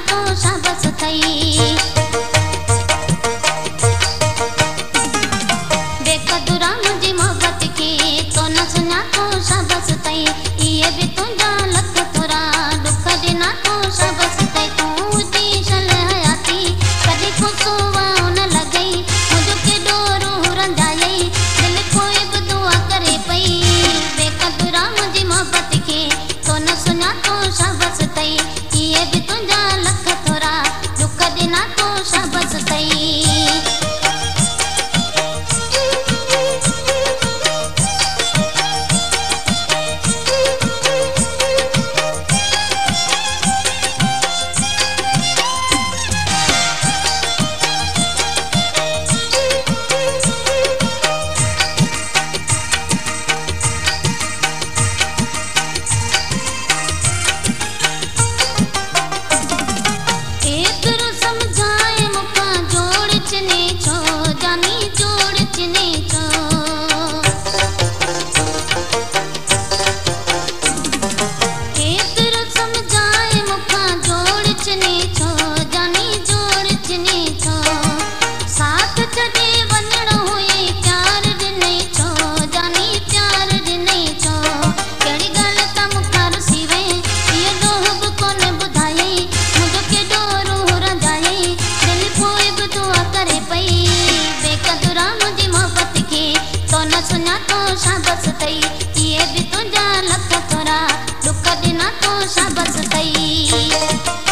तो शाबस थई। बेकदुरा मुझी मोहब्बत के तो न सुना तो शाबस थई। ये भी तुझा लख थोरा दुख दिना तो शाबस थई। तू दी शल हयाती कदी को सोवा न लगई मुझ के डोरू रंजाई दिल कोई भी दुआ करे पई। बेकदुरा मुझी मोहब्बत के तो न सुना तो शाबस थई। ये भी तुझा लख थोरा दुख दिना तो शाबस थई। सुना तो शाबस थई। ये भी तुझा लख थोरा दुख दिना तो शाबस थई।